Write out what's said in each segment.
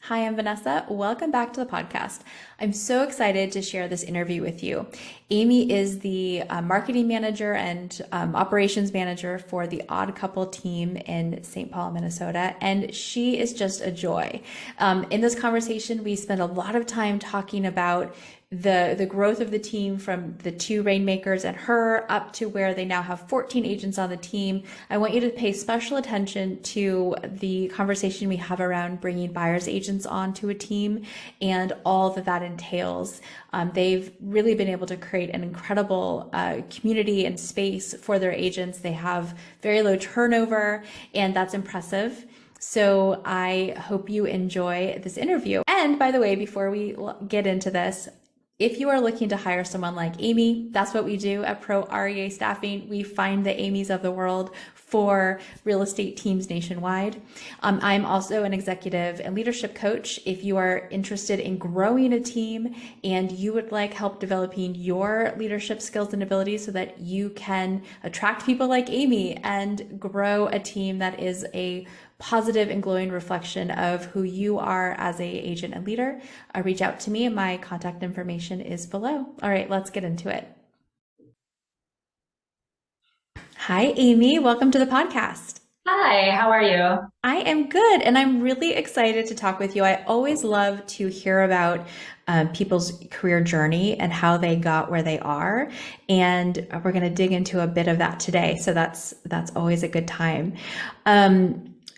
Hi, I'm Vanessa. Welcome back to the podcast. I'm so excited to share this interview with you. Amy is the marketing manager and operations manager for the Odd Couple team in St. Paul, Minnesota, and she is just a joy. In this conversation, we spend a lot of time talking about the growth of the team from the two rainmakers and her up to where they now have 14 agents on the team. I want you to pay special attention to the conversation we have around bringing buyer's agents onto a team and all that entails. They've really been able to create an incredible community and space for their agents. They have very low turnover, and that's impressive. So I hope you enjoy this interview. And by the way, before we get into this, if you are looking to hire someone like Amy, that's what we do at Pro REA Staffing. We find the Amys of the world for real estate teams nationwide. I'm also an executive and leadership coach. If you are interested in growing a team and you would like help developing your leadership skills and abilities so that you can attract people like Amy and grow a team that is a positive and glowing reflection of who you are as a agent and leader, reach out to me. My contact information is below. All right, let's get into it. Hi, Amy. Welcome to the podcast. Hi, how are you? I am good, and I'm really excited to talk with you. I always love to hear about people's career journey and how they got where they are, and we're going to dig into a bit of that today. So that's always a good time.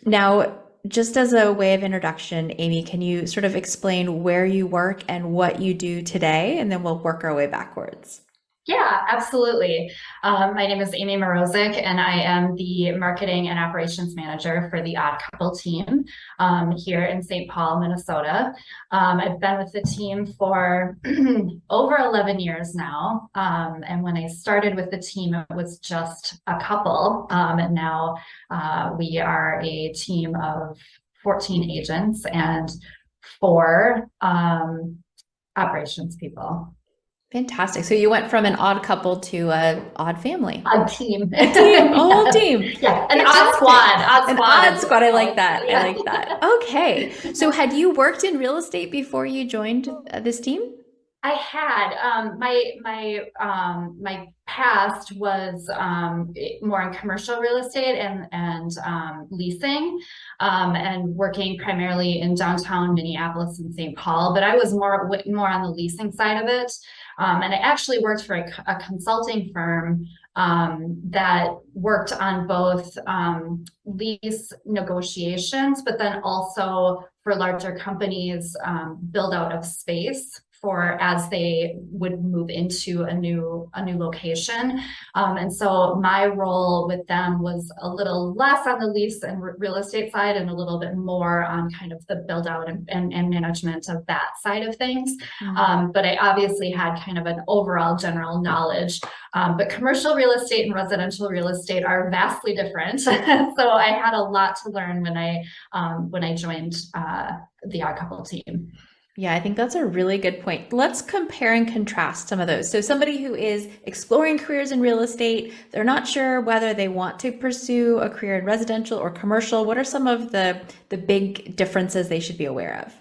Now, just as a way of introduction, Amy, can you sort of explain where you work and what you do today, and then we'll work our way backwards. Yeah, absolutely. My name is Amy Mrozek, and I am the marketing and operations manager for the Odd Couple team here in St. Paul, Minnesota. I've been with the team for over 11 years now. And when I started with the team, it was just a couple. And now we are a team of 14 agents and four operations people. Fantastic. So you went from an odd couple to a odd family. A team. A team, a whole team. Yeah, an odd squad. An odd squad. I like that. I like that. Okay. So had you worked in real estate before you joined this team? I had my past was more in commercial real estate and leasing and working primarily in downtown Minneapolis and St. Paul, but I was more on the leasing side of it. And I actually worked for a consulting firm that worked on both lease negotiations, but then also for larger companies, build out of space for as they would move into a new location. And so my role with them was a little less on the lease and real estate side and a little bit more on kind of the build out and management of that side of things. But I obviously had kind of an overall general knowledge. But commercial real estate and residential real estate are vastly different. So I had a lot to learn when I joined the Odd Couple team. Yeah, I think that's a really good point. Let's compare and contrast some of those. So somebody who is exploring careers in real estate, they're not sure whether they want to pursue a career in residential or commercial. What are some of the big differences they should be aware of?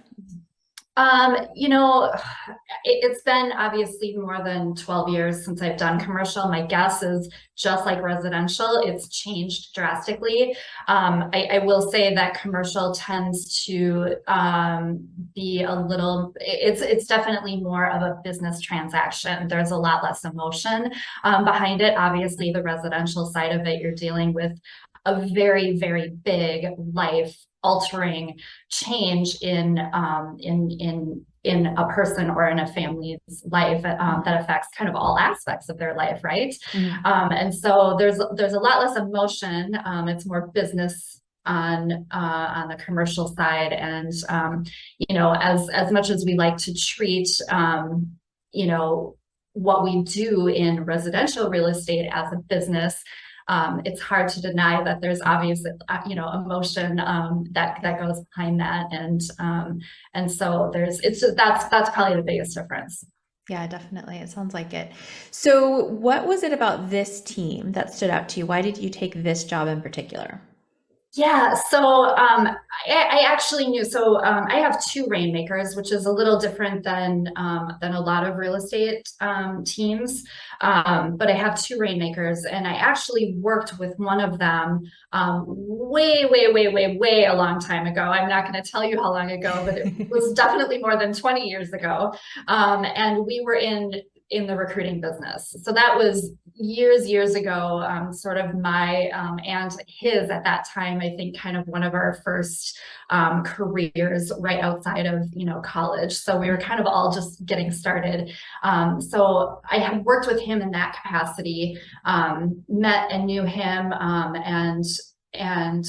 It's been obviously more than 12 years since I've done commercial. My guess is just like residential, it's changed drastically. I will say that commercial tends to be a little, it's definitely more of a business transaction. There's a lot less emotion behind it. Obviously, the residential side of it, you're dealing with a very, very big life altering change in a person or in a family's life that affects kind of all aspects of their life, right? And so there's a lot less emotion. It's more business on the commercial side, and as much as we like to treat what we do in residential real estate as a business. It's hard to deny that there's obviously, emotion that goes behind that, and so that's probably the biggest difference. Yeah, definitely. It sounds like it. So, what was it about this team that stood out to you? Why did you take this job in particular? Yeah, so I actually knew. So I have two rainmakers, which is a little different than a lot of real estate teams. But I have two rainmakers, and I actually worked with one of them way a long time ago. I'm not going to tell you how long ago, but it was definitely more than 20 years ago. And we were in the recruiting business. So that was years ago, sort of my and his at that time, I think kind of one of our first careers right outside of, college. So we were kind of all just getting started. So I had worked with him in that capacity, met and knew him, and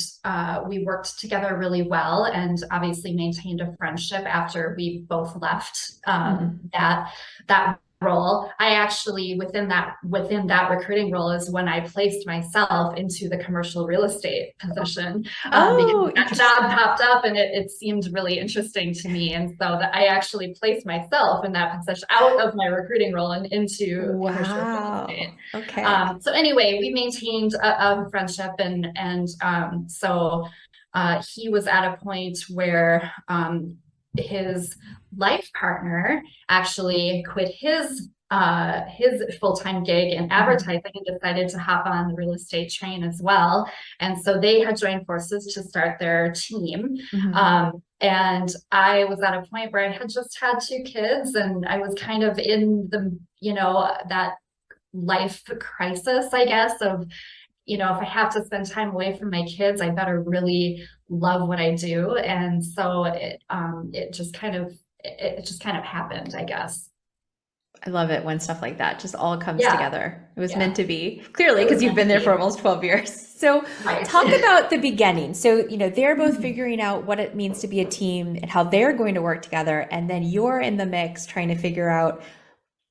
we worked together really well, and obviously maintained a friendship after we both left that role. I actually within that recruiting role is when I placed myself into the commercial real estate position, because Oh, that job interesting. popped up and it seemed really interesting to me, and so that I actually placed myself in that position out of my recruiting role and into commercial real estate. Wow. Okay. So anyway, we maintained a friendship, and so he was at a point where his life partner actually quit his full-time gig in advertising and decided to hop on the real estate train as well. And so they had joined forces to start their team. Mhm. And I was at a point where I had just had two kids, and I was kind of in the, that life crisis, I guess, of, if I have to spend time away from my kids, I better really love what I do. And so it just kind of happened, I guess. I love it when stuff like that just all comes Yeah, together. It was yeah, meant to be, clearly, it because was you've meant been to there for be. almost 12 years. So, Right. talk about the beginning. So, they're both figuring out what it means to be a team and how they're going to work together. And then you're in the mix trying to figure out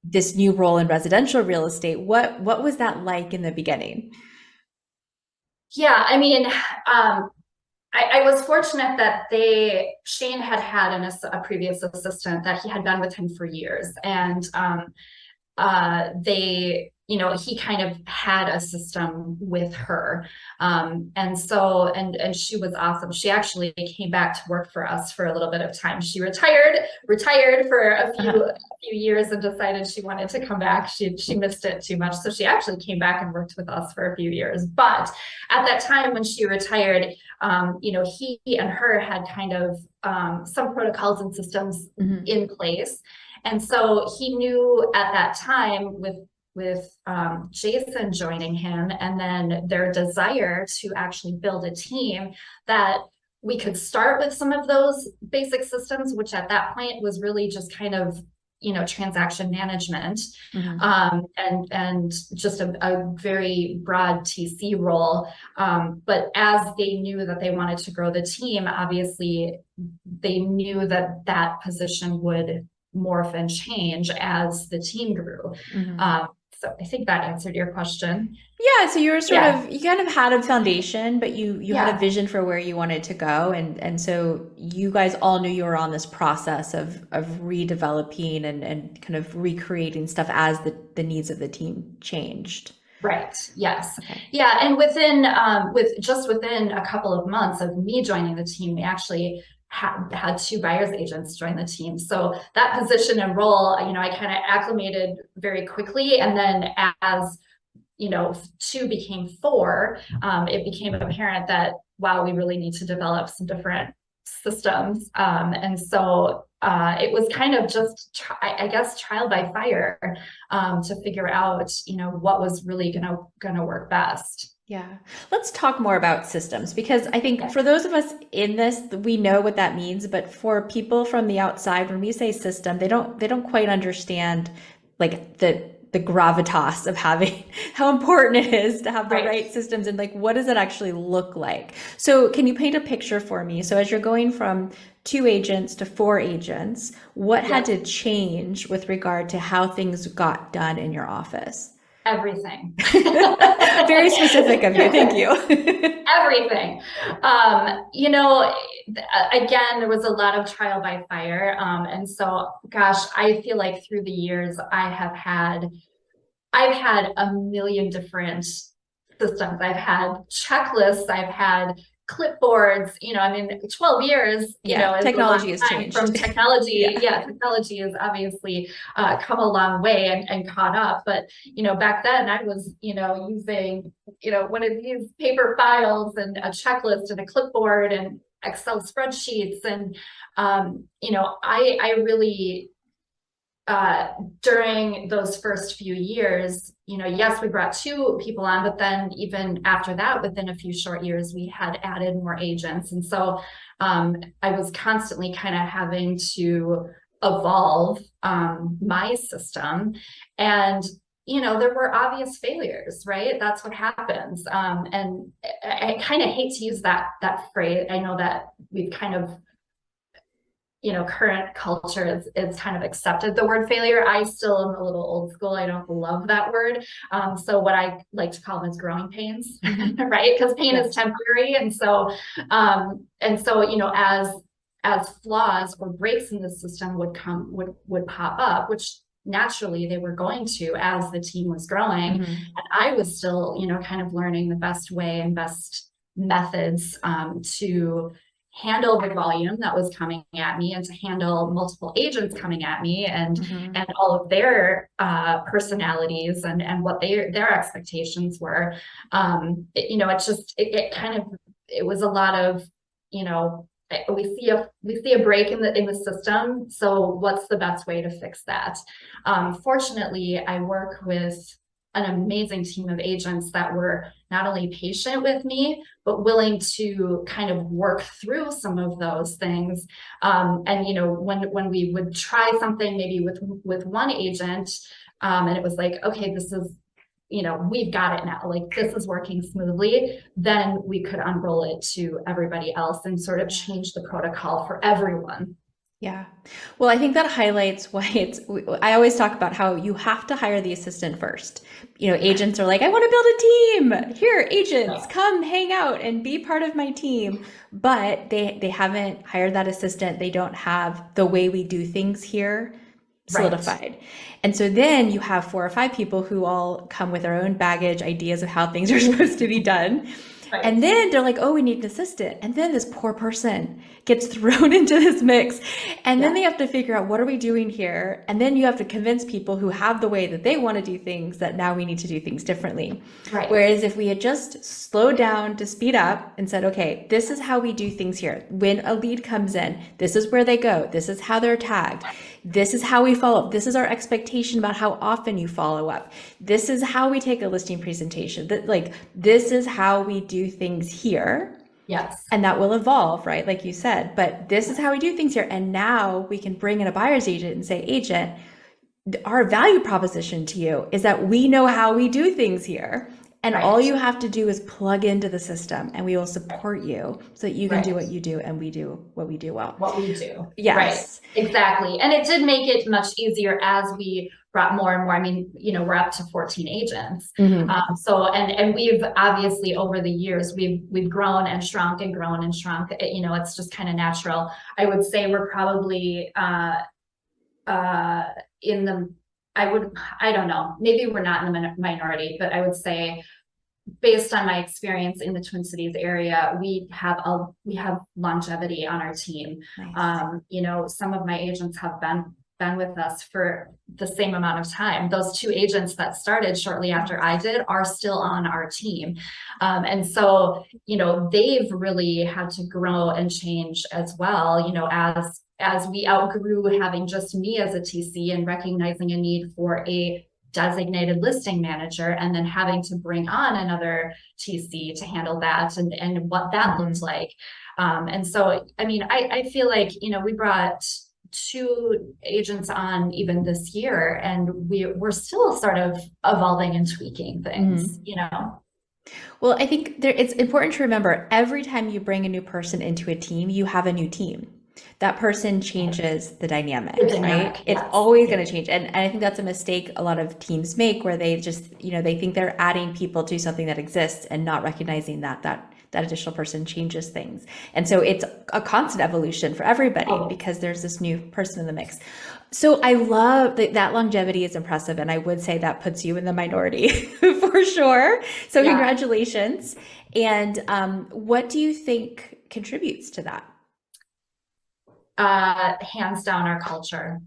this new role in residential real estate. What was that like in the beginning? Yeah, I mean, I was fortunate that Shane had a previous assistant that he had been with him for years, and he kind of had a system with her. And so, and she was awesome. She actually came back to work for us for a little bit of time. She retired for Uh-huh. a few years and decided she wanted to come back. She missed it too much. So she actually came back and worked with us for a few years. But at that time when she retired, he and her had kind of some protocols and systems Mhm. in place. And so he knew at that time with Jason joining him, and then their desire to actually build a team, that we could start with some of those basic systems, which at that point was really just kind of, transaction management, Mhm. and just a very broad TC role. But as they knew that they wanted to grow the team, obviously they knew that that position would morph and change as the team grew. Mhm. So I think that answered your question. Yeah, so Yeah, you kind of had a foundation, but you had a yeah, vision for where you wanted to go, and so you guys all knew you were on this process of redeveloping and kind of recreating stuff as the needs of the team changed. right. Yes. Okay. Yeah, and within a couple of months of me joining the team, we actually had two buyers agents join the team. So that position and role, I kind of acclimated very quickly, and then as two became four, it became apparent that, wow, we really need to develop some different systems. And so it was kind of just, I guess, trial by fire, to figure out, what was really gonna work best. Yeah. Let's talk more about systems because I think Yeah. for those of us in this, we know what that means, but for people from the outside, when we say system, they don't quite understand like the gravitas of having how important it is to have the Right. right systems and like what does it actually look like. So can you paint a picture for me? So as you're going from two agents to four agents, what had Yep. to change with regard to how things got done in your office? Everything. Very specific of you. Thank you. Everything. Again, there was a lot of trial by fire. And so, gosh, I feel like through the years, I've had a million different systems. I've had checklists. I've had clipboards, I mean, 12 years, Yeah, is a long technology has time from changed. technology. Yeah. Yeah, technology has obviously come a long way and caught up. But, back then I was, using, one of these paper files and a checklist and a clipboard and Excel spreadsheets. And, I really, during those first few years, yes, we brought 2 people on, but then even after that, within a few short years, we had added more agents. And so I was constantly kind of having to evolve my system. And there were obvious failures, right? That's what happens. And I kind of hate to use that phrase. I know that we've kind of current culture is kind of accepted the word failure. I still am a little old school. I don't love that word. So what I like to call them is growing pains, right? Because pain is temporary. And so, as flaws or breaks in the system would pop up, which naturally they were going to as the team was growing. And I was still, kind of learning the best way and best methods to handle the volume that was coming at me and to handle multiple agents coming at me and all of their personalities and what their expectations were. It was a lot of, we see a break in the system. So what's the best way to fix that? Fortunately, I work with an amazing team of agents that were not only patient with me, but willing to kind of work through some of those things. When we would try something maybe with one agent, and it was like, okay, this is, we've got it now, like this is working smoothly, then we could unroll it to everybody else and sort of change the protocol for everyone. Yeah. Well, I think that highlights why I always talk about how you have to hire the assistant first. Agents are like, I want to build a team. Here, agents, come hang out and be part of my team. But they haven't hired that assistant. They don't have the way we do things here solidified. Right. And so then you have 4 or 5 people who all come with their own baggage, ideas of how things are supposed to be done. Right. And then they're like, oh, we need an assistant. And then this poor person gets thrown into this mix. And then they have to figure out, what are we doing here? And then you have to convince people who have the way that they want to do things that now we need to do things differently. Right. Whereas if we had just slowed down to speed up and said, okay, this is how we do things here. When a lead comes in, this is where they go. This is how they're tagged. This is how we follow up. This is our expectation about how often you follow up. This is how we take a listing presentation. This is how we do things here. Yes. And that will evolve, right? Like you said, but this is how we do things here. And now we can bring in a buyer's agent and say, agent, our value proposition to you is that we know how we do things here. And all you have to do is plug into the system and we will support you so that you can do what you do and we do what we do well. What we do. Yes. Right. Exactly. And it did make it much easier as we brought more and more. I mean, we're up to 14 agents. And we've obviously over the years, we've grown and shrunk and grown and shrunk. It's just kind of natural. I would say we're probably I don't know, maybe we're not in the minority, but I would say based on my experience in the Twin Cities area, we have longevity on our team. Nice. Some of my agents have been with us for the same amount of time. Those 2 agents that started shortly after I did are still on our team. And so, they've really had to grow and change as well, as we outgrew having just me as a TC and recognizing a need for a designated listing manager and then having to bring on another TC to handle that and what that looks like. And so, I mean, I feel like, we brought 2 agents on even this year and we're still sort of evolving and tweaking things, Well, I think it's important to remember every time you bring a new person into a team, you have a new team. That person changes the dynamic, right? Yes. It's always going to change. And I think that's a mistake a lot of teams make where they just, they think they're adding people to something that exists and not recognizing that that additional person changes things. And so it's a constant evolution for everybody because there's this new person in the mix. So I love that longevity is impressive. And I would say that puts you in the minority for sure. So congratulations. And what do you think contributes to that? Hands down, our culture.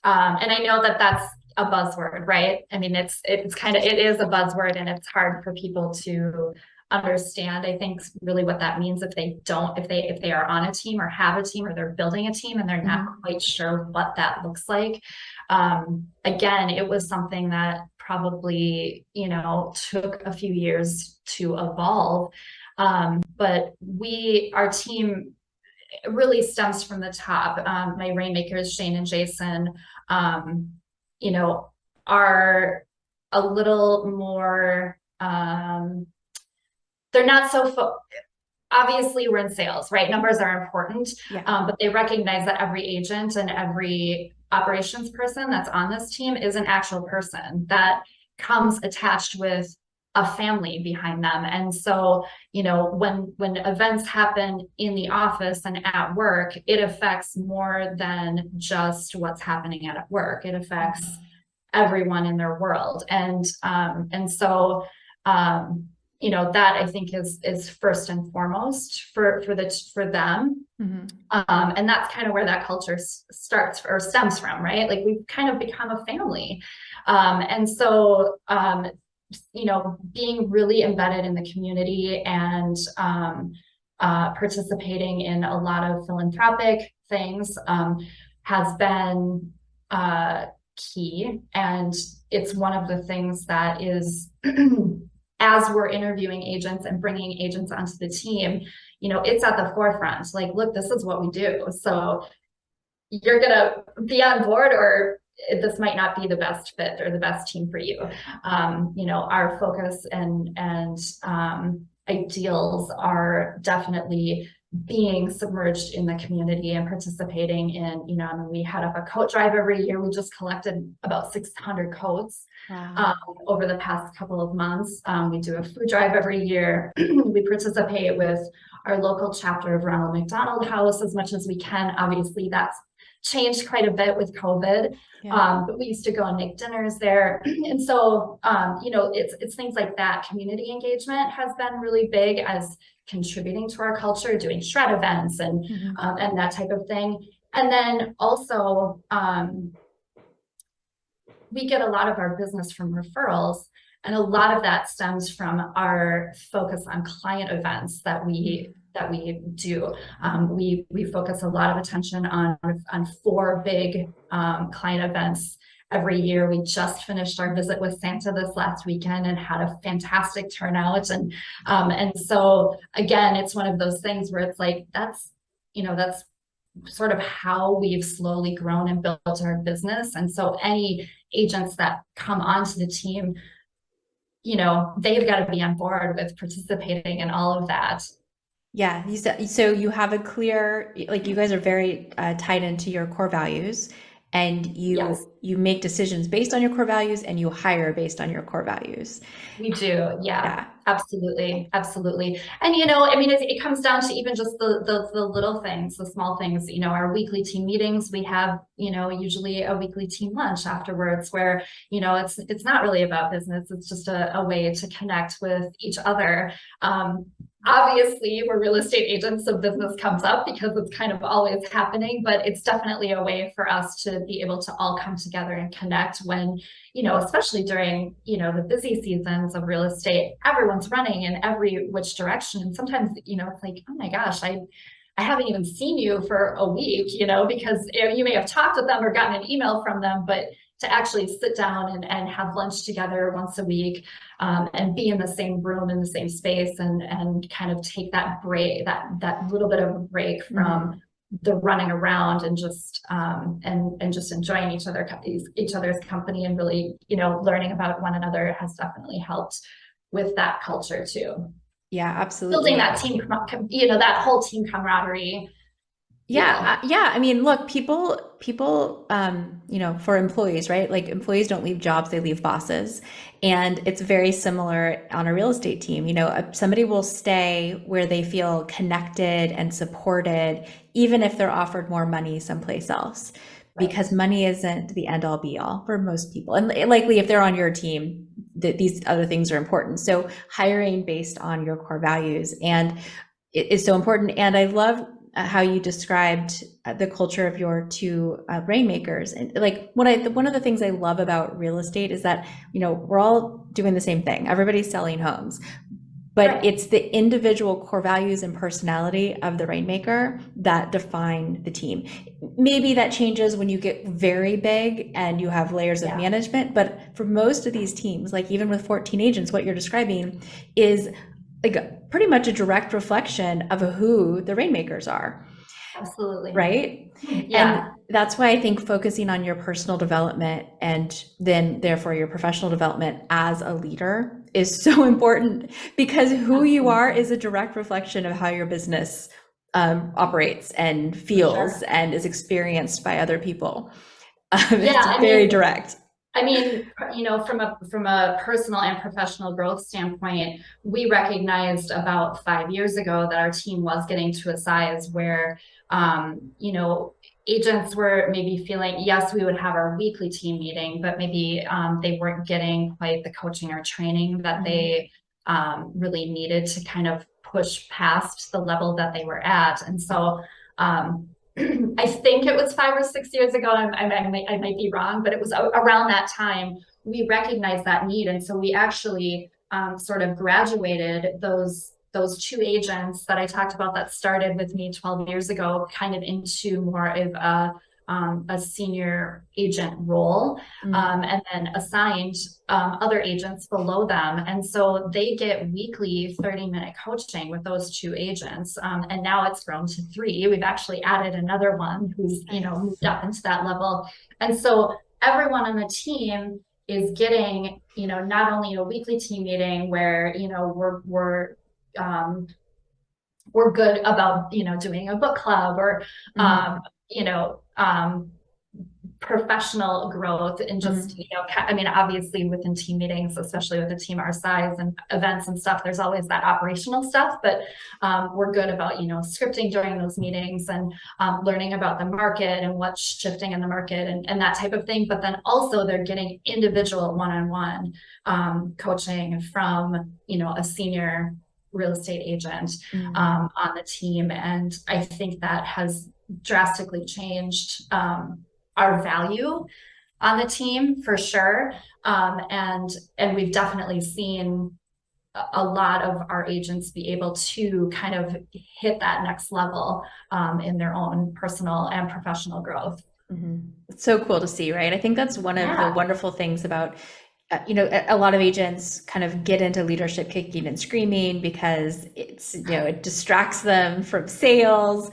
And I know that that's a buzzword, right? I mean, it is a buzzword, and it's hard for people to understand, I think, really what that means if they are on a team or have a team or they're building a team and they're not quite sure what that looks like. Again, it was something that probably, took a few years to evolve. But our team really stems from the top. My rainmakers, Shane and Jason, are a little more, they're not so, obviously we're in sales, right? Numbers are important, but they recognize that every agent and every operations person that's on this team is an actual person that comes attached with a family behind them. And so, when events happen in the office and at work, it affects more than just what's happening at work. It affects everyone in their world. And so, that I think is first and foremost for them. And that's kind of where that culture starts or stems from, right? Like, we've kind of become a family. And so, being really embedded in the community and participating in a lot of philanthropic things has been key. And it's one of the things that is, as we're interviewing agents and bringing agents onto the team, it's at the forefront. Like, look, this is what we do. So you're going to be on board, or this might not be the best fit or the best team for you. Our focus and ideals are definitely being submerged in the community and participating in, we head up a coat drive every year. We just collected about 600 coats over the past couple of months. We do a food drive every year. We participate with our local chapter of Ronald McDonald House as much as we can. Obviously, that's changed quite a bit with COVID. But we used to go and make dinners there. And so, it's things like that. Community engagement has been really big as contributing to our culture, doing shred events and that type of thing. And then also, we get a lot of our business from referrals, and a lot of that stems from our focus on client events that we do. We focus a lot of attention on 4 big client events every year. We just finished our visit with Santa this last weekend and had a fantastic turnout. And so again, it's one of those things where it's like, that's sort of how we've slowly grown and built our business. And so any agents that come onto the team, they've got to be on board with participating in all of that. Yeah. So you have a clear, like, you guys are very tied into your core values, and you make decisions based on your core values, and you hire based on your core values. We do. Yeah. Absolutely. Absolutely. And, it comes down to even just the little things, the small things, our weekly team meetings. We have, usually a weekly team lunch afterwards where, it's not really about business. It's just a way to connect with each other. Obviously, we're real estate agents, so business comes up because it's kind of always happening, but it's definitely a way for us to be able to all come together and connect when, especially during, the busy seasons of real estate, everyone's running in every which direction. And sometimes, it's like, oh my gosh, I haven't even seen you for a week, because you may have talked with them or gotten an email from them, but to actually sit down and have lunch together once a week, and be in the same room, in the same space, and kind of take that break, that little bit of a break from the running around, and just just enjoying each other's company, and really, learning about one another has definitely helped with that culture too. Yeah, absolutely. Building that team, that whole team camaraderie. Yeah, yeah. I mean, look, people, for employees, right? Like employees don't leave jobs, they leave bosses. And it's very similar on a real estate team. Somebody will stay where they feel connected and supported, even if they're offered more money someplace else, Right. because money isn't the end all be all for most people. And likely if they're on your team, that these other things are important. So hiring based on your core values and it is so important. And I love how you described the culture of your two rainmakers. And like one of the things I love about real estate is that, we're all doing the same thing. Everybody's selling homes, but Right. it's the individual core values and personality of the rainmaker that define the team. Maybe that changes when you get very big and you have layers of Yeah. management, but for most of these teams, like even with 14 agents, what you're describing is like pretty much a direct reflection of who the rainmakers are, Absolutely. right? And Yeah. that's why I think focusing on your personal development and then therefore your professional development as a leader is so important, because who you are Absolutely. is a direct reflection of how your business operates and For feels sure. and is experienced by other people. Yeah. It's I very mean, direct. from a personal and professional growth standpoint, we recognized about 5 years ago that our team was getting to a size where, agents were maybe feeling, yes, we would have our weekly team meeting, but maybe they weren't getting quite the coaching or training that Mhm. they really needed to kind of push past the level that they were at. And so, um, I think it was 5 or 6 years ago. I might be wrong, but it was around that time we recognized that need, and so we actually sort of graduated those two agents that I talked about that started with me 12 years ago, kind of into more of a senior agent role, Mm. and then assigned other agents below them. And so they get weekly 30-minute coaching with those two agents. And now it's grown to three. We've actually added another one who's, moved Nice. up into that level. And so everyone on the team is getting, not only a weekly team meeting where, um, we're good about, doing a book club or, Mhm. you know, um, professional growth and just, Mhm. I mean, obviously within team meetings, especially with a team our size and events and stuff, there's always that operational stuff, but we're good about, scripting during those meetings and learning about the market and what's shifting in the market and that type of thing. But then also they're getting individual one-on-one coaching from, a senior real estate agent Mm. on the team. And I think that has drastically changed our value on the team for sure. And we've definitely seen a lot of our agents be able to kind of hit that next level in their own personal and professional growth. Mhm. It's so cool to see, right? I think that's one of the Yeah. wonderful things about, a lot of agents kind of get into leadership kicking and screaming because it distracts them from sales.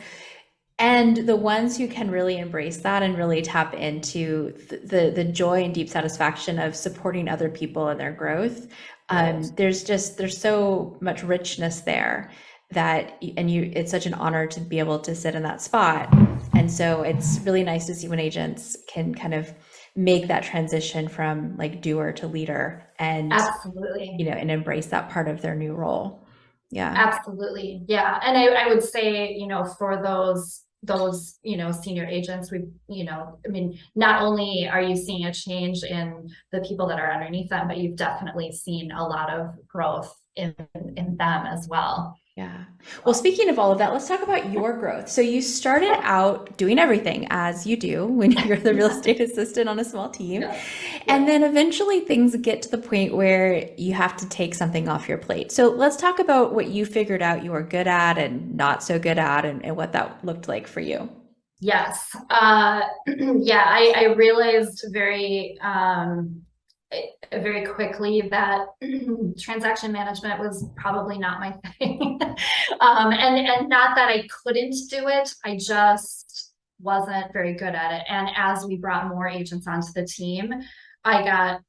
And the ones who can really embrace that and really tap into the joy and deep satisfaction of supporting other people in their growth, Right. there's so much richness there it's such an honor to be able to sit in that spot. And so it's really nice to see when agents can kind of make that transition from like doer to leader Absolutely. and embrace that part of their new role. Yeah. Absolutely. Yeah. And I would say, for those, senior agents, I mean, not only are you seeing a change in the people that are underneath them, but you've definitely seen a lot of growth in them as well. Yeah. Well, So, speaking of all of that, let's talk about your growth. So you started out doing everything as you do when you're the real yeah. estate assistant on a small team. Yeah. And Yeah. then eventually things get to the point where you have to take something off your plate. So let's talk about what you figured out you were good at and not so good at and what that looked like for you. Yes. Yeah, I realized very quickly that transaction management was probably not my thing. And not that I couldn't do it, I just wasn't very good at it. And as we brought more agents onto the team, I got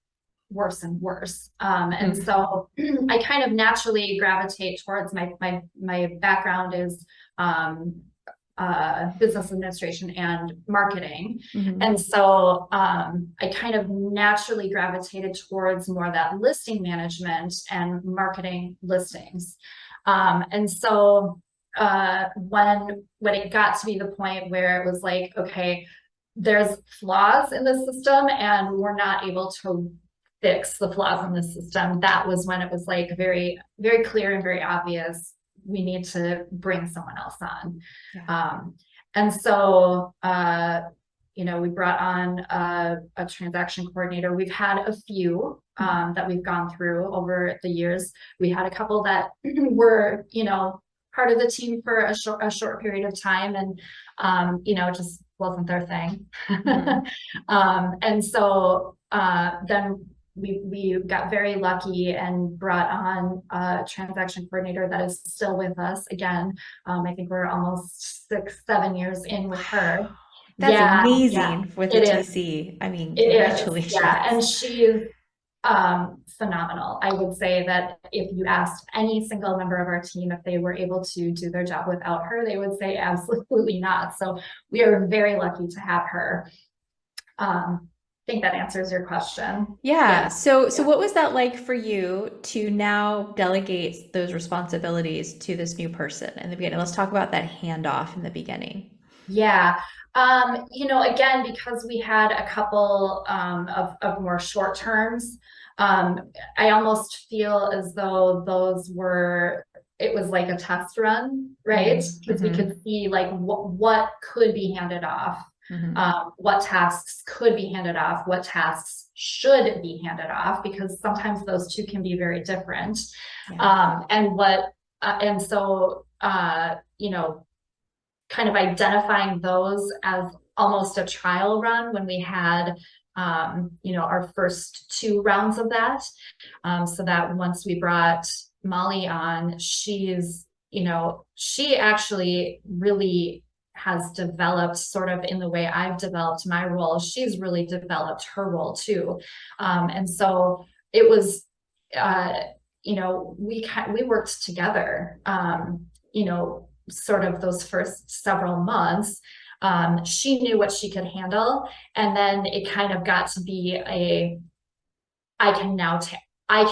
worse and worse. And Mm. so I kind of naturally gravitate towards my background is business administration and marketing. Mm-hmm. And so I kind of naturally gravitated towards more of that listing management and marketing listings. And so when it got to be the point where it was like, okay, there's flaws in the system and we're not able to fix the flaws in the system, that was when it was like very, very clear and very obvious we need to bring someone else on. Yeah. And so we brought on a transaction coordinator. We've had a few that we've gone through over the years. We had a couple that were, part of the team for a short period of time, and it just wasn't their thing. Mm-hmm. And so then we got very lucky and brought on a transaction coordinator that is still with us. Again, I think we're almost 6-7 years in with her. That's Yeah, amazing with the it is. TC. I mean, It is. Yeah, and congratulations. she's phenomenal. I would say that if you asked any single member of our team if they were able to do their job without her, they would say absolutely not. So we are very lucky to have her. I think that answers your question. Yeah. Yeah. So what was that like for you to now delegate those responsibilities to this new person in the beginning? Let's talk about that handoff in the beginning. Yeah. Again, because we had a couple of more short terms, I almost feel as though it was like a test run, right? Because we Mm-hmm. could see like what could be handed off, Mm-hmm. what tasks could be handed off, what tasks should be handed off, because sometimes those two can be very different. Yeah. And so, kind of identifying those as almost a trial run when we had our first 2 rounds of that, so that once we brought Molly on, she actually really has developed sort of in the way I've developed my role. She's really developed her role too, and so it was we worked together, sort of those first several months. She knew what she could handle, and then it kind of got to be I can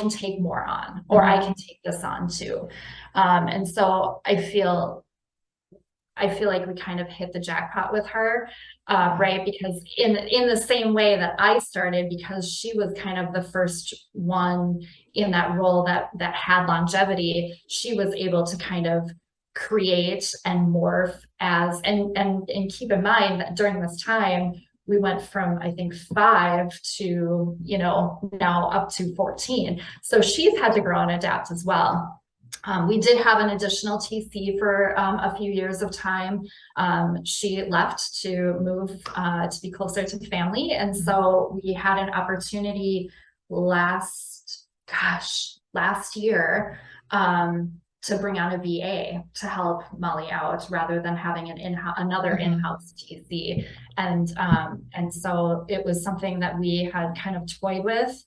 take more on, or I can take this on too. And so I feel like we kind of hit the jackpot with her, right? Because in the same way that I started, because she was kind of the first one in that role that had longevity, she was able to kind of create and morph and keep in mind that during this time we went from, I think, 5 to now up to 14. So she's had to grow and adapt as well. We did have an additional TC for a few years of time. She left to move to be closer to family, and so we had an opportunity last year to bring on a VA to help Molly out rather than having another in-house TC. And so it was something that we had kind of toyed with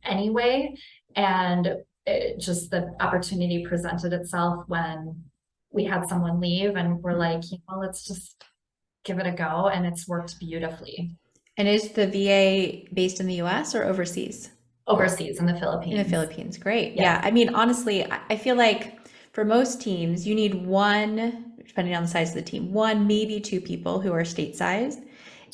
anyway. And just the opportunity presented itself when we had someone leave, and we're like, let's just give it a go. And it's worked beautifully. And is the VA based in the US or overseas? Overseas in the Philippines. In the Philippines. Great. Yeah. I mean, honestly, I feel like for most teams, you need one, depending on the size of the team, one, maybe 2 people who are state sized.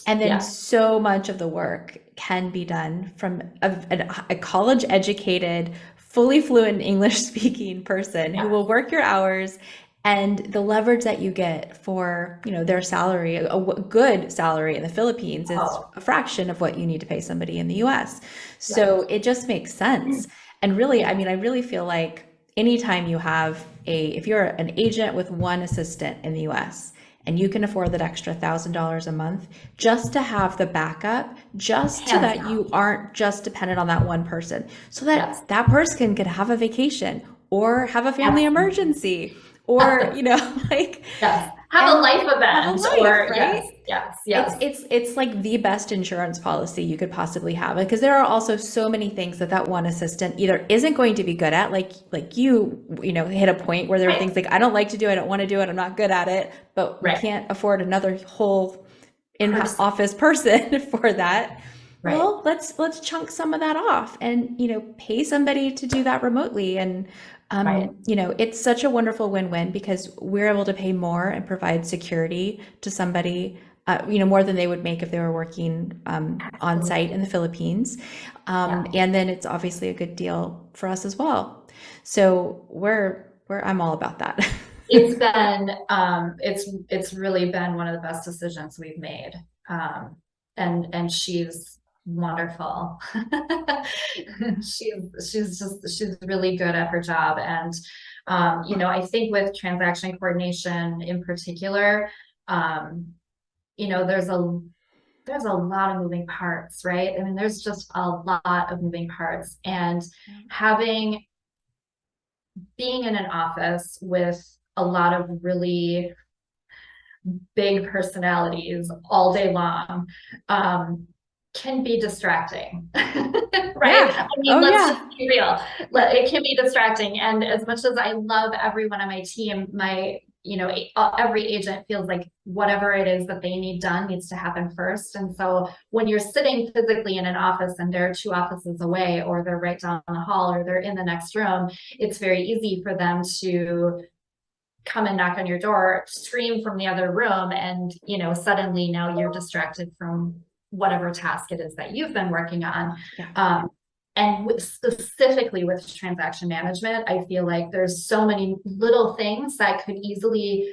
And then so much of the work can be done from a college educated, fully fluent English speaking person who will work your hours, and the leverage that you get for, their salary, a good salary in the Philippines is a fraction of what you need to pay somebody in the US. So it just makes sense. And really, I mean, I really feel like anytime you have if you're an agent with 1 assistant in the US, and you can afford that extra $1,000 a month just to have the backup, just so that you aren't just dependent on that one person, so that that person could have a vacation or have a family emergency, or have a and life have a event life, or yes, right? yes, It's yes. it's it's like the best insurance policy you could possibly have, because there are also so many things that that one assistant either isn't going to be good at, like you know, hit a point where there are Right, things like I don't like to do it, I don't want to do it, I'm not good at it, but we right. can't afford another whole Person, in-office person for that. right, Well, let's chunk some of that off and, you know, pay somebody to do that remotely. And right. you know, it's such a wonderful win-win because we're able to pay more and provide security to somebody, you know, more than they would make if they were working on site in the Absolutely. Philippines. Yeah. And then it's obviously a good deal for us as well. So I'm all about that. It's been it's really been one of the best decisions we've made. Um, and she's wonderful. She's really good at her job. And you know, I think with transaction coordination in particular, um, you know, there's a lot of moving parts, right? I mean, there's just a lot of moving parts. And having being in an office with a lot of really big personalities all day long um, can be distracting, right? Yeah. I mean, Oh let's just yeah. be real. It can be distracting. And as much as I love everyone on my team, you know, every agent feels like whatever it is that they need done needs to happen first. And so when you're sitting physically in an office and they're two offices away, or they're right down the hall, or they're in the next room, it's very easy for them to come and knock on your door, scream from the other room, and you know, suddenly now you're distracted from whatever task it is that you've been working on. Yeah. And specifically with transaction management, I feel like there's so many little things that could easily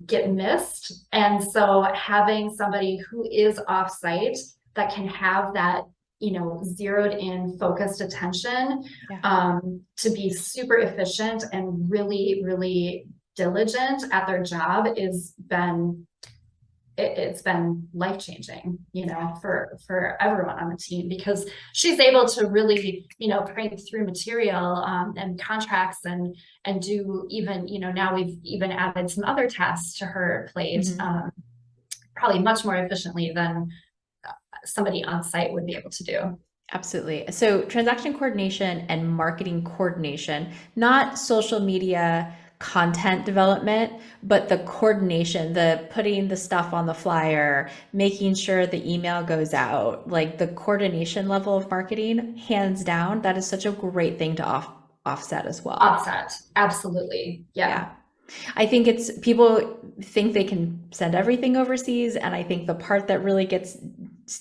get missed. And so having somebody who is offsite that can have that, you know, zeroed in, focused attention Yeah. to be super efficient and really, really diligent at their job it's been life changing, you know, for everyone on the team, because she's able to really, you know, crank through material and contracts and do even, you know, now we've even added some other tasks to her plate, Mhm. probably much more efficiently than somebody on site would be able to do. Absolutely. So transaction coordination and marketing coordination, not social media content development, but the coordination, the putting the stuff on the flyer, making sure the email goes out, like the coordination level of marketing, hands down, that is such a great thing to offset as well. Offset, absolutely, yeah. Yeah. I think it's people think they can send everything overseas, and I think the part that really gets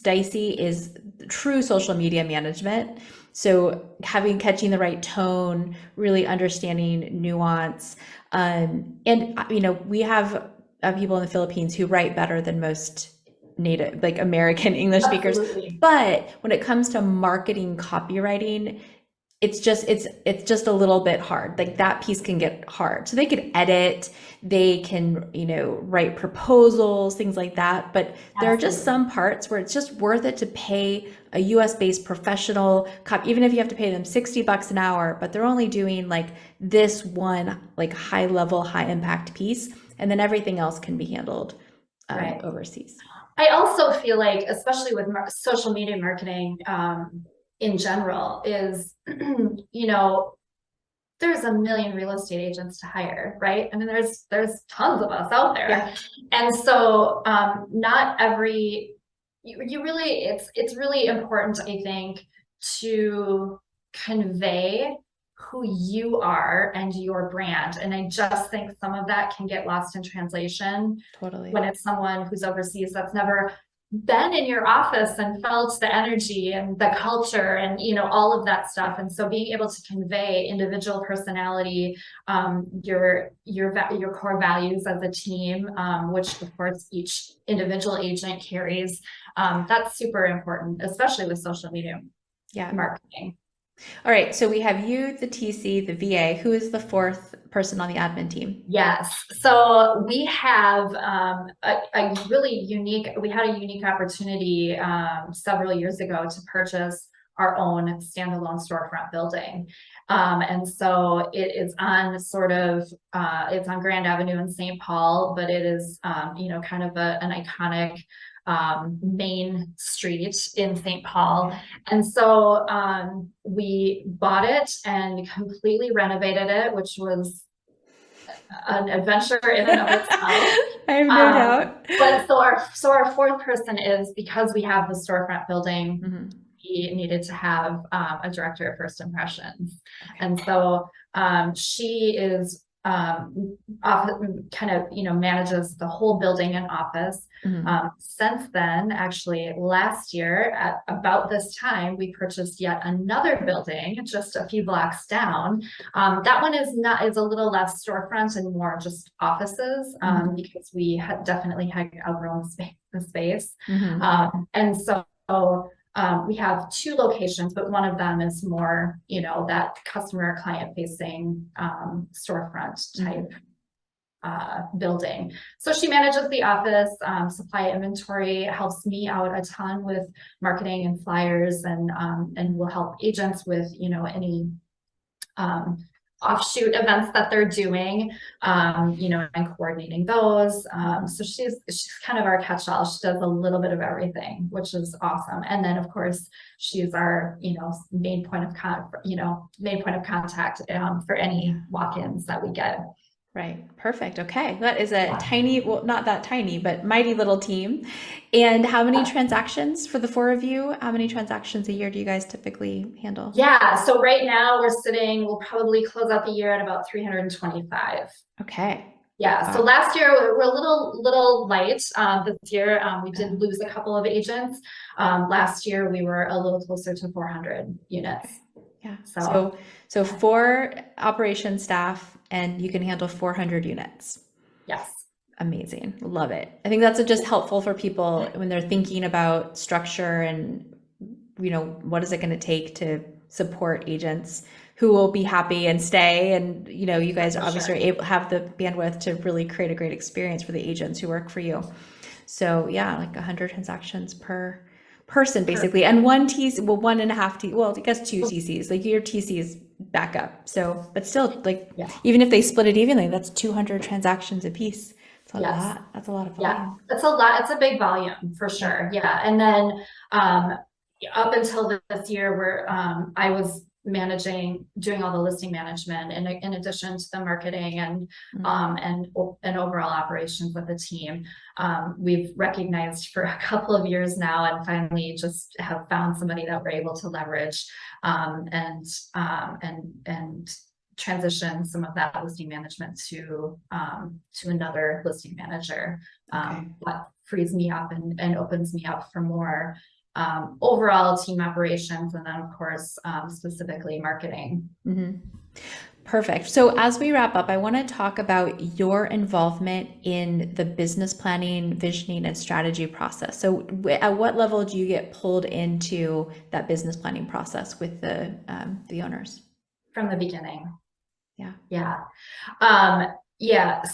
dicey is true social media management. So catching the right tone, really understanding nuance, and you know, we have people in the Philippines who write better than most native, like American English speakers. Absolutely. But when it comes to marketing copywriting, it's just a little bit hard. Like that piece can get hard. So they could edit, they can, you know, write proposals, things like that. But there are just Absolutely. some parts where it's just worth it to pay a US based professional cop, even if you have to pay them $60 an hour, but they're only doing like this one, like high level, high impact piece. And then everything else can be handled Right. overseas. I also feel like, especially with social media marketing in general, is, you know, there's a million real estate agents to hire, right? I mean, there's tons of us out there. Yeah, And so not every you really it's really important, I think, to convey who you are and your brand. And I just think some of that can get lost in translation totally. when it's someone who's overseas that's never been in your office and felt the energy and the culture and, you know, all of that stuff. And so being able to convey individual personality, your core values as a team, which of course each individual agent carries, that's super important, especially with social media Yeah. marketing. All right, so we have you, the TC, the VA. Who is the fourth person on the admin team? Yes. So we have we had a unique opportunity several years ago to purchase our own standalone storefront building. And so it is on sort of, it's on Grand Avenue in St. Paul, but it is, you know, kind of an iconic main street in St. Paul. And so we bought it and completely renovated it, which was an adventure in and of itself. I have no doubt. But so our fourth person is, because we have the storefront building, we needed to have a director of first impressions. And so she is often kind of, you know, manages the whole building and office. Since then, actually last year at about this time, we purchased yet another building just a few blocks down. That one is a little less storefront and more just offices, because we definitely had outgrown the space. And so we have two locations, but one of them is more, you know, that customer client facing storefront type building. So she manages the office, supply inventory, helps me out a ton with marketing and flyers, and will help agents with, you know, any offshoot events that they're doing, you know, and coordinating those. So she's kind of our catch-all. She does a little bit of everything, which is awesome. And then of course she's our, you know, main point of contact for any walk-ins that we get. Right. Perfect. Okay. That is a tiny, well, not that tiny, but mighty little team. And how many transactions for the four of you? How many transactions a year do you guys typically handle? Yeah. So right now we'll probably close out the year at about 325. Okay. Yeah. So last year we're a little light. This year we did lose a couple of agents. Last year we were a little closer to 400 units. Yeah. So 4 operation staff, and you can handle 400 units. Yes. Amazing. Love it. I think that's just helpful for people when they're thinking about structure and, you know, what is it going to take to support agents who will be happy and stay. And, you know, you guys obviously have the bandwidth to really create a great experience for the agents who work for you. So yeah, like 100 transactions per person basically. And 1.5 T, well, I guess 2 TCs, like your TCs back up. So, but still, like, even if they split it evenly, that's 200 transactions a piece. It's a lot. That's a lot of volume. Yeah, that's a lot. It's a big volume for sure. Yeah. And then up until this year where I was doing all the listing management, and in addition to the marketing and overall operations with the team, we've recognized for a couple of years now, and finally just have found somebody that we're able to leverage and transition some of that listing management to another listing manager. That frees me up and opens me up for more overall team operations, and then of course specifically marketing. Perfect. So as we wrap up, I want to talk about your involvement in the business planning, visioning, and strategy process. So at what level do you get pulled into that business planning process with the owners? From the beginning.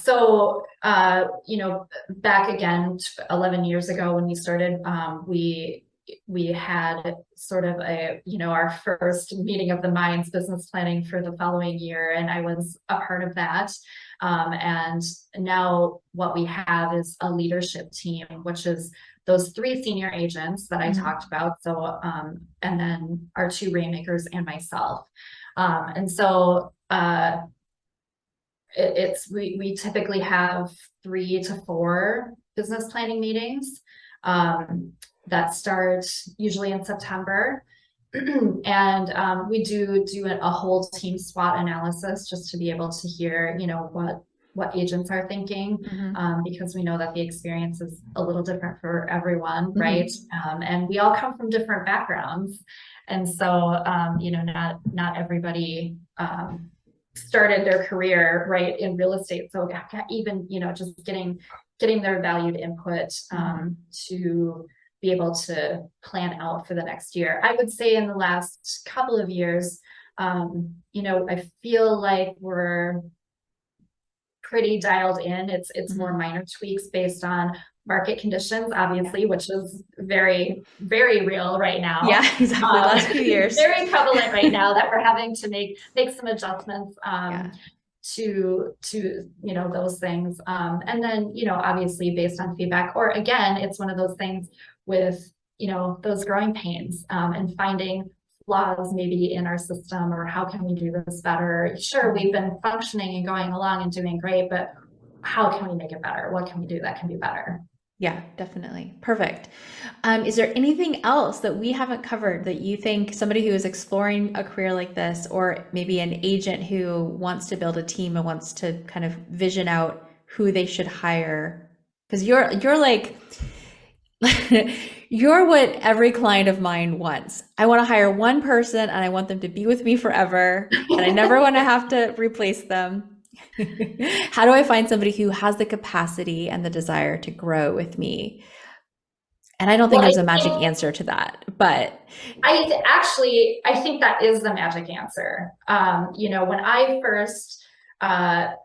So you know, back again 11 years ago when we started, we had sort of our first meeting of the minds business planning for the following year, and I was a part of that. And now what we have is a leadership team, which is those 3 senior agents that I talked about. So and then our 2 rainmakers and myself. And so we typically have 3 to 4 business planning meetings that start usually in September. And we do a whole team SWOT analysis just to be able to hear, you know, what agents are thinking, because we know that the experience is a little different for everyone, right? And we all come from different backgrounds. And so, you know, not everybody started their career right in real estate. So even, you know, just getting their valued input to be able to plan out for the next year. I would say in the last couple of years, you know, I feel like we're pretty dialed in. It's more minor tweaks based on market conditions, obviously, which is very, very real right now. Yeah, exactly. Last few years. Very prevalent right now that we're having to make some adjustments Yeah. to those things. And then, obviously based on feedback, or again, it's one of those things with, those growing pains, and finding flaws maybe in our system, or how can we do this better? Sure, we've been functioning and going along and doing great, but how can we make it better? What can we do that can be better? Yeah, definitely. Perfect. Is there anything else that we haven't covered that you think somebody who is exploring a career like this, or maybe an agent who wants to build a team and wants to kind of vision out who they should hire? Because you're like you're what every client of mine wants. I want to hire one person and I want them to be with me forever, and I never want to have to replace them. How do I find somebody who has the capacity and the desire to grow with me? And I don't think Well, there's a magic answer to that, but I think that is the magic answer. When I first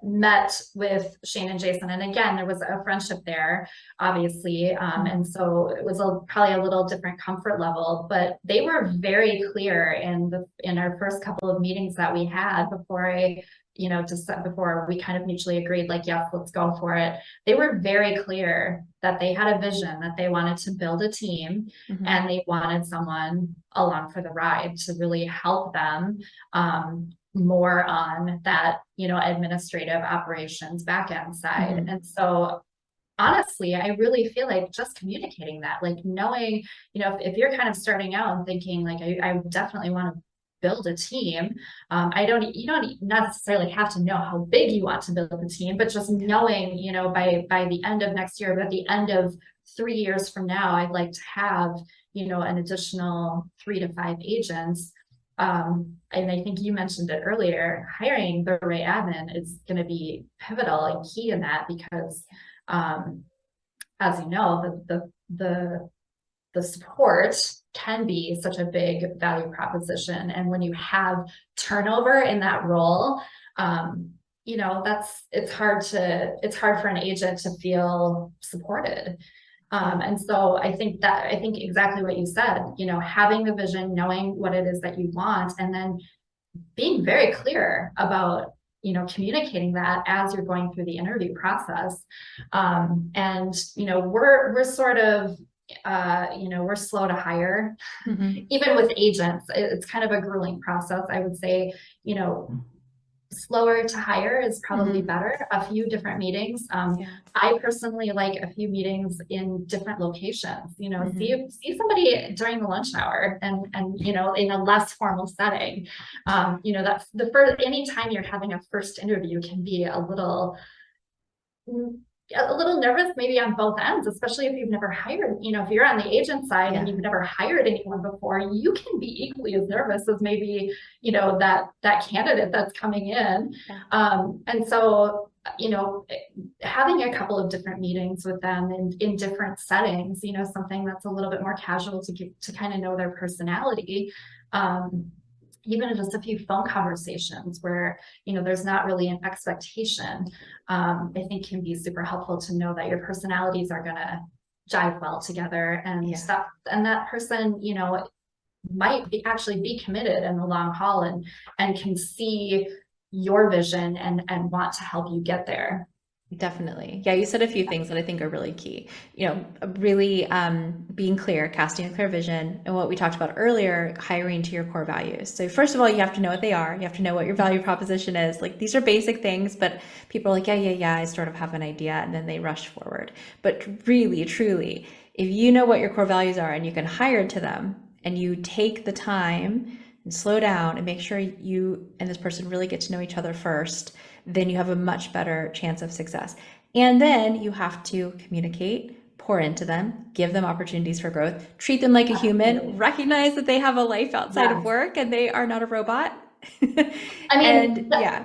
met with Shane and Jason, and again, there was a friendship there, obviously, and so it was probably a little different comfort level, but they were very clear in our first couple of meetings that we had before just before we kind of mutually agreed, like, yes, let's go for it. They were very clear that they had a vision, that they wanted to build a team, and they wanted someone along for the ride to really help them more on that, administrative operations back end side. And so honestly, I really feel like just communicating that, like knowing, if you're kind of starting out and thinking like, I definitely want to build a team. You don't necessarily have to know how big you want to build a team, but just knowing, by the end of next year, but at the end of 3 years from now, I'd like to have, an additional 3 to 5 agents. And I think you mentioned it earlier, hiring the right admin is going to be pivotal and key in that, because as you know, the support can be such a big value proposition. And when you have turnover in that role, it's hard for an agent to feel supported. And so I think exactly what you said, having the vision, knowing what it is that you want, and then being very clear about, communicating that as you're going through the interview process. And, we're sort of, we're slow to hire. Even with agents, it's kind of a grueling process. I would say, slower to hire is probably better. A few different meetings. I personally like a few meetings in different locations, see somebody during the lunch hour, and in a less formal setting. That's the first, anytime you're having a first interview can be a little nervous, maybe on both ends, especially if you've never hired, if you're on the agent side and you've never hired anyone before, you can be equally as nervous as maybe, that candidate that's coming in. And so, having a couple of different meetings with them in different settings, something that's a little bit more casual to kind of know their personality. Even just a few phone conversations where, there's not really an expectation, I think can be super helpful to know that your personalities are going to jive well together, and that person, might actually be committed in the long haul, and can see your vision and want to help you get there. Definitely. Yeah, you said a few things that I think are really key. Really being clear, casting a clear vision, and what we talked about earlier, hiring to your core values. So first of all, you have to know what they are. You have to know what your value proposition is. Like, these are basic things, but people are like, yeah, I sort of have an idea, and then they rush forward. But really, truly, if you know what your core values are and you can hire to them, and you take the time and slow down and make sure you and this person really get to know each other first, then you have a much better chance of success. And then you have to communicate, pour into them, give them opportunities for growth, treat them like a human, recognize that they have a life outside of work and they are not a robot. I mean, I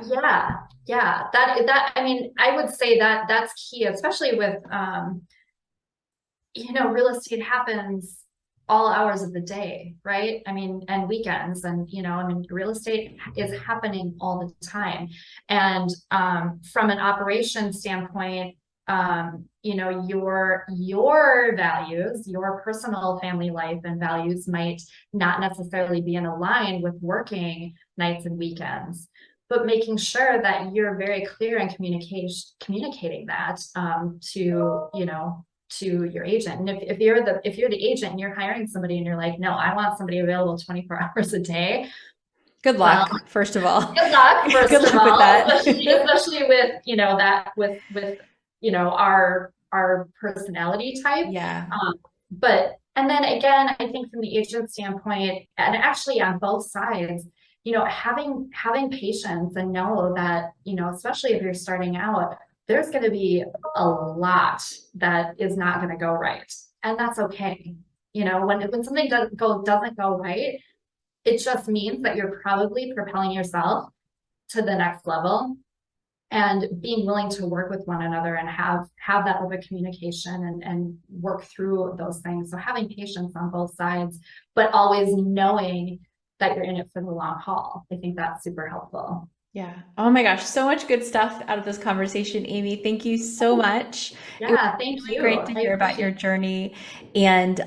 mean, I would say that that's key, especially with, real estate happens all hours of the day, right? I mean, and weekends, and, real estate is happening all the time. And from an operation standpoint, your values, your personal family life and values might not necessarily be in line with working nights and weekends, but making sure that you're very clear in communicating that to your agent. And if you're the agent and you're hiring somebody and you're like, no, I want somebody available 24 hours a day. Good Well, luck, first of all. good luck, first Good of luck with all, that. especially with, that with our personality type. Yeah. And then again, I think from the agent standpoint, and actually on both sides, having patience and know that, especially if you're starting out, there's going to be a lot that is not going to go right. And that's okay. When something doesn't go right, it just means that you're probably propelling yourself to the next level, and being willing to work with one another and have that open communication and work through those things. So having patience on both sides, but always knowing that you're in it for the long haul. I think that's super helpful. Yeah. Oh my gosh, so much good stuff out of this conversation, Amy. Thank you so much. It was Yeah, thank really you. great to I hear about your appreciate it. journey, and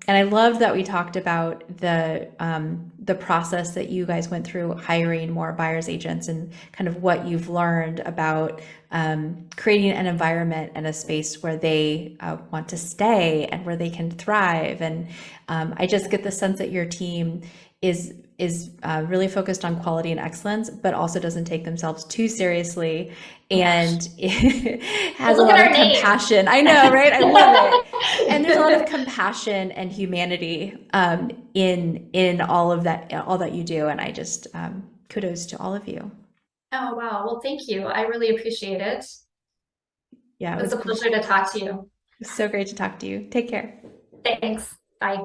I loved that we talked about the process that you guys went through hiring more buyers agents and kind of what you've learned about creating an environment and a space where they want to stay and where they can thrive. And I just get the sense that your team is really focused on quality and excellence, but also doesn't take themselves too seriously, Oh gosh. and it Well, has a look lot at of our name. compassion. I know, right? I love it. And there's a lot of compassion and humanity in all that you do. And I just kudos to all of you. Oh, wow. Well, thank you. I really appreciate it. Yeah, It was a pleasure to talk to you. so great to talk to you. Take care. Thanks. Bye.